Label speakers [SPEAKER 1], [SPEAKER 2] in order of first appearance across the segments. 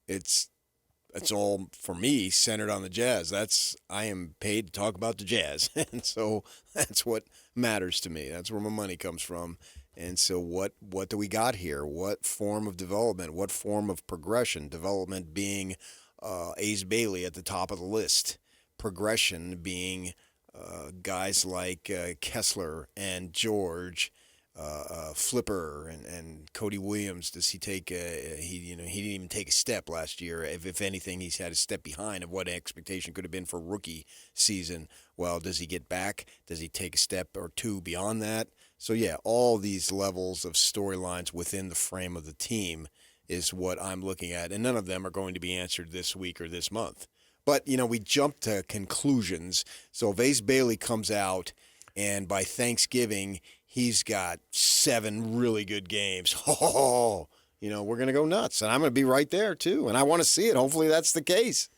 [SPEAKER 1] it's all for me centered on the Jazz. I am paid to talk about the Jazz, and so that's what matters to me. That's where my money comes from. And so what do we got here? What form of development? What form of progression? Development being Ace Bailey at the top of the list. Progression being guys like Kessler and George, Flipper and Cody Williams. Does he take he didn't even take a step last year. If anything, he's had a step behind of what expectation could have been for rookie season. Well, does he get back? Does he take a step or two beyond that? So yeah, all these levels of storylines within the frame of the team is what I'm looking at, and none of them are going to be answered this week or this month. But, we jump to conclusions. So if Ace Bailey comes out and by Thanksgiving he's got 7 really good games, we're going to go nuts. And I'm going to be right there too. And I want to see it. Hopefully that's the case.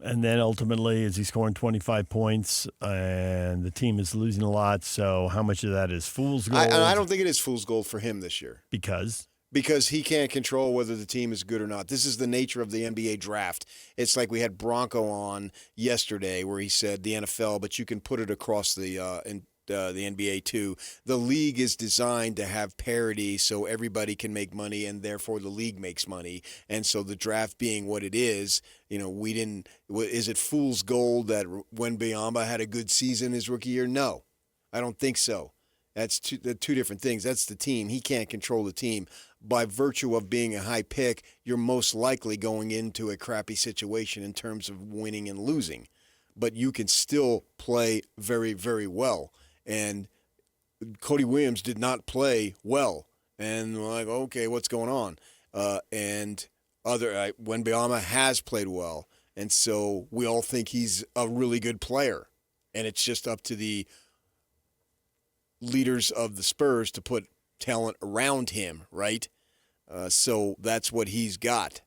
[SPEAKER 2] And then ultimately, is he scoring 25 points and the team is losing a lot? So how much of that is fool's gold?
[SPEAKER 1] I don't think it is fool's gold for him this year.
[SPEAKER 2] Because
[SPEAKER 1] he can't control whether the team is good or not. This is the nature of the NBA draft. It's like we had Bronco on yesterday where he said the NFL, but you can put it across the NBA too. The league is designed to have parity so everybody can make money and therefore the league makes money. And so the draft being what it is, is it fool's gold that Wembanyama had a good season his rookie year? No, I don't think so. That's two different things. That's the team. He can't control the team. By virtue of being a high pick, you're most likely going into a crappy situation in terms of winning and losing. But you can still play very, very well. And Cody Williams did not play well. And we're like, okay, what's going on? Wembanyama has played well. And so we all think he's a really good player. And it's just up to the leaders of the Spurs to put talent around him, right? So that's what he's got.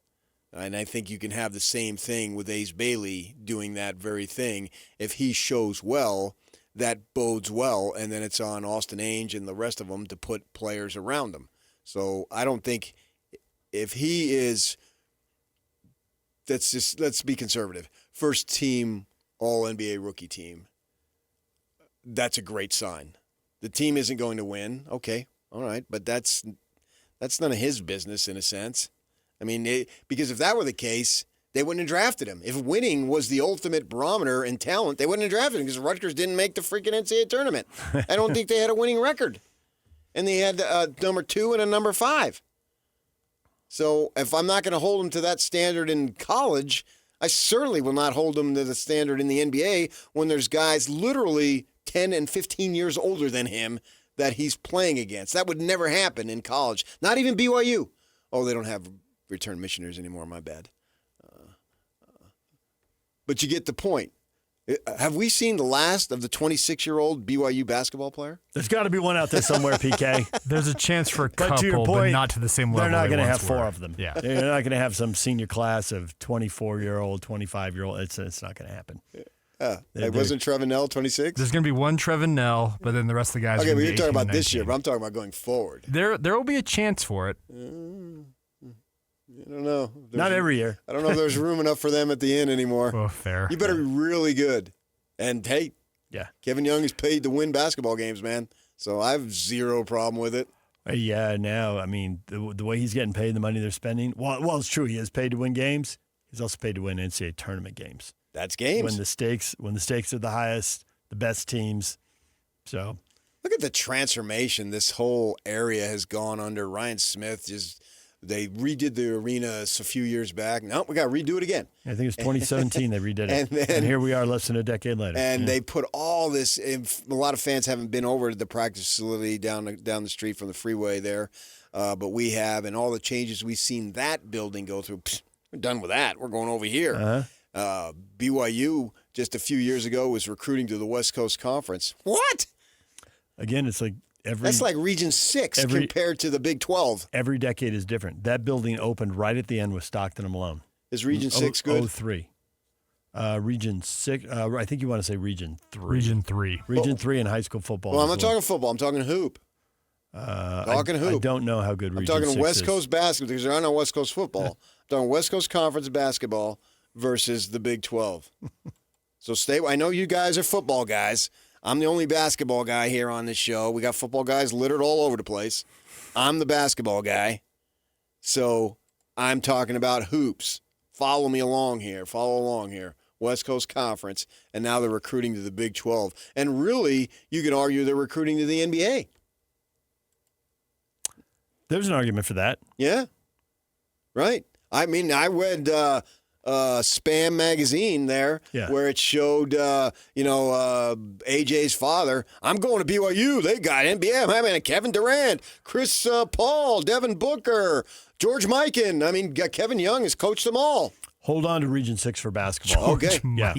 [SPEAKER 1] And I think you can have the same thing with Ace Bailey doing that very thing. If he shows well, that bodes well, and then it's on Austin Ainge and the rest of them to put players around him. So I don't think if he is, let's be conservative, first team All-NBA rookie team, that's a great sign. The team isn't going to win. Okay, all right, but that's none of his business in a sense. I mean, because if that were the case, they wouldn't have drafted him. If winning was the ultimate barometer in talent, they wouldn't have drafted him because Rutgers didn't make the freaking NCAA tournament. I don't think they had a winning record. And they had a number 2 and a number 5. So if I'm not going to hold them to that standard in college, I certainly will not hold them to the standard in the NBA when there's guys literally 10 and 15 years older than him that he's playing against. That would never happen in college. Not even BYU. Oh, they don't have return missioners anymore. My bad. But you get the point. Have we seen the last of the 26-year-old BYU basketball player?
[SPEAKER 2] There's got to be one out there somewhere, PK.
[SPEAKER 3] There's a chance for a couple,
[SPEAKER 2] to your point,
[SPEAKER 3] but not to the same level.
[SPEAKER 2] They're not
[SPEAKER 3] going to
[SPEAKER 2] have 4 of them.
[SPEAKER 3] Yeah.
[SPEAKER 2] They're not going to have some senior class of 24-year-old, 25-year-old. It's not going to happen.
[SPEAKER 1] Wasn't Trevin Nell 26?
[SPEAKER 3] There's going to be one Trevin Nell, but then the rest of the guys
[SPEAKER 1] Okay,
[SPEAKER 3] are
[SPEAKER 1] but
[SPEAKER 3] going to
[SPEAKER 1] you're
[SPEAKER 3] be
[SPEAKER 1] talking
[SPEAKER 3] 18
[SPEAKER 1] about
[SPEAKER 3] and
[SPEAKER 1] this year,
[SPEAKER 3] 19.
[SPEAKER 1] but I'm talking about going forward.
[SPEAKER 3] There will be a chance for it.
[SPEAKER 1] I don't know.
[SPEAKER 2] Not every year.
[SPEAKER 1] I don't know if there's room enough for them at the inn anymore.
[SPEAKER 3] Oh, fair.
[SPEAKER 1] You better be really good. And, hey,
[SPEAKER 2] yeah,
[SPEAKER 1] Kevin Young is paid to win basketball games, man. So I have zero problem with it.
[SPEAKER 2] Yeah, now, I mean, the way he's getting paid, the money they're spending, well, it's true. He is paid to win games. He's also paid to win NCAA tournament games.
[SPEAKER 1] That's games.
[SPEAKER 2] When the stakes are the highest, the best teams. So
[SPEAKER 1] look at the transformation this whole area has gone under. Ryan Smith they redid the arena a few years back. No, we got to redo it again.
[SPEAKER 2] I think it's 2017 they redid it. And here we are less than a decade later.
[SPEAKER 1] And they put all this, a lot of fans haven't been over to the practice facility down the street from the freeway there, but we have, and all the changes we've seen that building go through, we're done with that. We're going over here. BYU just a few years ago was recruiting to the West Coast Conference. What?
[SPEAKER 2] Again, it's like
[SPEAKER 1] that's like Region 6 compared to the Big 12.
[SPEAKER 2] Every decade is different. That building opened right at the end with Stockton and Malone.
[SPEAKER 1] Is Region 6 good?
[SPEAKER 2] 03. Region 6, I think you want to say Region 3.
[SPEAKER 3] Region 3.
[SPEAKER 2] Region 3 in high school football.
[SPEAKER 1] Well, I'm not talking football. I'm talking hoop. Talking hoop.
[SPEAKER 2] I don't know how good
[SPEAKER 1] I'm
[SPEAKER 2] Region
[SPEAKER 1] talking
[SPEAKER 2] 6
[SPEAKER 1] West
[SPEAKER 2] is.
[SPEAKER 1] Coast basketball because there are no West Coast football. I'm talking West Coast Conference basketball versus the Big 12. So I know you guys are football guys. I'm the only basketball guy here on this show. We got football guys littered all over the place. I'm the basketball guy. So I'm talking about hoops. Follow along here. West Coast Conference, and now they're recruiting to the Big 12. And really, you could argue they're recruiting to the NBA.
[SPEAKER 2] There's an argument for that.
[SPEAKER 1] Yeah, right. I mean, I read Spam magazine there where it showed, AJ's father. I'm going to BYU. They got NBA. I mean, Kevin Durant, Chris Paul, Devin Booker, George Mikan. I mean, Kevin Young has coached them all.
[SPEAKER 2] Hold on to Region 6 for basketball.
[SPEAKER 1] Okay.
[SPEAKER 2] Yeah.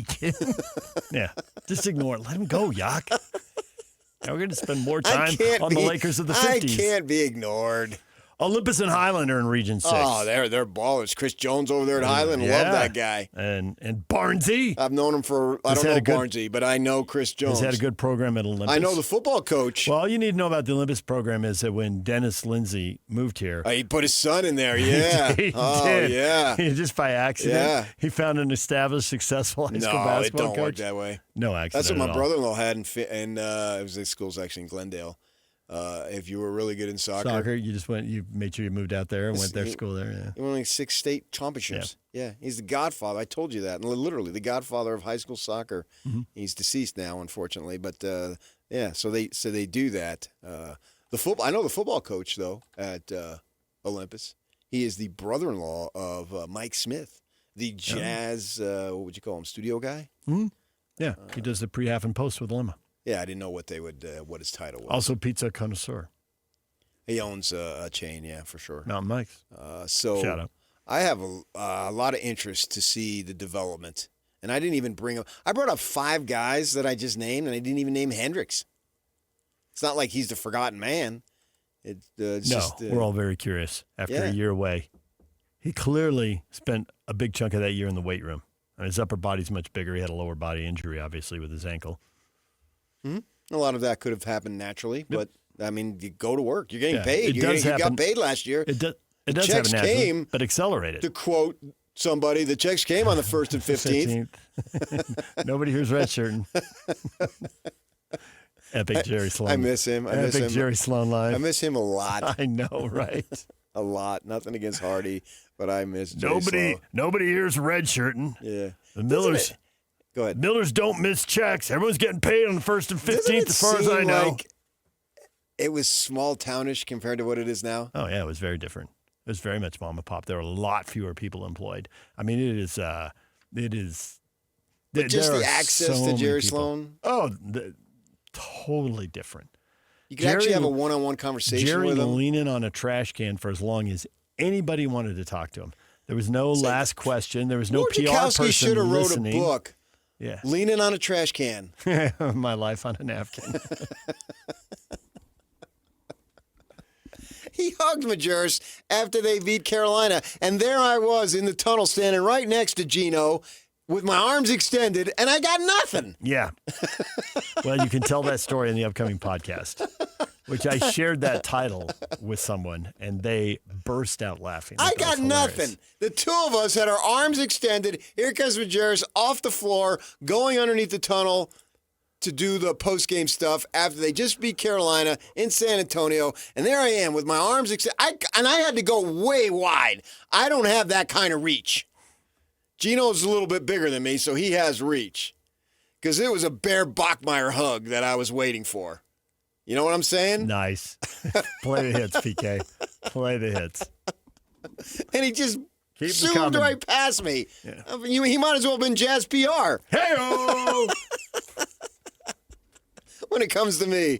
[SPEAKER 2] Yeah. Just ignore it. Let him go, Yak. Now we're going to spend more time on the Lakers of the 50s.
[SPEAKER 1] I can't be ignored.
[SPEAKER 2] Olympus and Highland are in Region 6.
[SPEAKER 1] Oh, they're ballers. Chris Jones over there at Highland. Love that guy.
[SPEAKER 2] And Barnesy.
[SPEAKER 1] I've known him I don't know Barnesy, but I know Chris Jones.
[SPEAKER 2] He's had a good program at Olympus.
[SPEAKER 1] I know the football coach.
[SPEAKER 2] Well, all you need to know about the Olympus program is that when Dennis Lindsay moved here.
[SPEAKER 1] He put his son in there, yeah.
[SPEAKER 2] He
[SPEAKER 1] did. Yeah.
[SPEAKER 2] Just by accident.
[SPEAKER 1] Yeah.
[SPEAKER 2] He found an established, successful high school basketball
[SPEAKER 1] it don't
[SPEAKER 2] coach.
[SPEAKER 1] work that way.
[SPEAKER 2] No accident.
[SPEAKER 1] That's what my
[SPEAKER 2] at all.
[SPEAKER 1] brother-in-law had, and it was his school's actually in Glendale. If you were really good in soccer,
[SPEAKER 2] you made sure you moved out there and went there to school there. Yeah.
[SPEAKER 1] He won like 6 state championships. Yeah, he's the godfather. I told you that. And literally, the godfather of high school soccer.
[SPEAKER 2] Mm-hmm.
[SPEAKER 1] He's deceased now, unfortunately. But so they do that. I know the football coach though at Olympus. He is the brother-in-law of Mike Smith, the jazz. What would you call him? Studio guy.
[SPEAKER 2] Mm-hmm. Yeah, he does the pre-half and post with Lemma.
[SPEAKER 1] Yeah, I didn't know what what his title was.
[SPEAKER 2] Also, pizza connoisseur.
[SPEAKER 1] He owns a chain, yeah, for sure.
[SPEAKER 2] Mountain Mike's.
[SPEAKER 1] So
[SPEAKER 2] shout out.
[SPEAKER 1] I have a lot of interest to see the development, and I didn't even bring up. I brought up 5 guys that I just named, and I didn't even name Hendricks. It's not like he's the forgotten man.
[SPEAKER 2] We're all very curious after a year away. He clearly spent a big chunk of that year in the weight room. And his upper body's much bigger. He had a lower body injury, obviously, with his ankle.
[SPEAKER 1] Mm-hmm. A lot of that could have happened naturally, but I mean, you go to work. You're getting paid.
[SPEAKER 2] You
[SPEAKER 1] got paid last year.
[SPEAKER 2] It does
[SPEAKER 1] checks
[SPEAKER 2] happen naturally,
[SPEAKER 1] came,
[SPEAKER 2] but accelerated.
[SPEAKER 1] To quote somebody, the checks came on the 1st and 15th.
[SPEAKER 2] Nobody here's redshirting. Epic Jerry Sloan.
[SPEAKER 1] I miss him.
[SPEAKER 2] Epic Jerry Sloan live.
[SPEAKER 1] I miss him a lot.
[SPEAKER 2] I know, right?
[SPEAKER 1] A lot. Nothing against Hardy, but I miss Jerry Sloan.
[SPEAKER 2] Nobody here's redshirting.
[SPEAKER 1] Yeah.
[SPEAKER 2] The Millers.
[SPEAKER 1] Go ahead.
[SPEAKER 2] Millers don't miss checks. Everyone's getting paid on the 1st and 15th, as far as I know.
[SPEAKER 1] Like it was small townish compared to what it is now.
[SPEAKER 2] Oh yeah, it was very different. It was very much mom and pop. There were a lot fewer people employed. I mean, it is.
[SPEAKER 1] But just the access to Jerry Sloan.
[SPEAKER 2] Oh, totally different.
[SPEAKER 1] You could actually have a one-on-one conversation
[SPEAKER 2] Jerry
[SPEAKER 1] with him.
[SPEAKER 2] leaning on a trash can for as long as anybody wanted to talk to him. There was no last question. There was no PR person
[SPEAKER 1] should have wrote
[SPEAKER 2] listening.
[SPEAKER 1] a book.
[SPEAKER 2] Yeah.
[SPEAKER 1] Leaning on a trash can.
[SPEAKER 2] My life on a napkin.
[SPEAKER 1] He hugged Majerus after they beat Carolina. And there I was in the tunnel standing right next to Gino with my arms extended, and I got nothing.
[SPEAKER 2] Yeah. Well, you can tell that story in the upcoming podcast, which I shared that title with someone, and they burst out laughing.
[SPEAKER 1] I got nothing. The two of us had our arms extended. Here comes Majerus off the floor, going underneath the tunnel to do the post-game stuff after they just beat Carolina in San Antonio. And there I am with my arms extended. And I had to go way wide. I don't have that kind of reach. Gino's a little bit bigger than me, so he has reach. Because it was a Bear Bachmeier hug that I was waiting for. You know what I'm saying?
[SPEAKER 2] Nice. Play the hits, PK. Play the hits.
[SPEAKER 1] And he just zoomed right past me. Yeah. He might as well have been Jazz PR.
[SPEAKER 2] Hey-oh!
[SPEAKER 1] When it comes to me.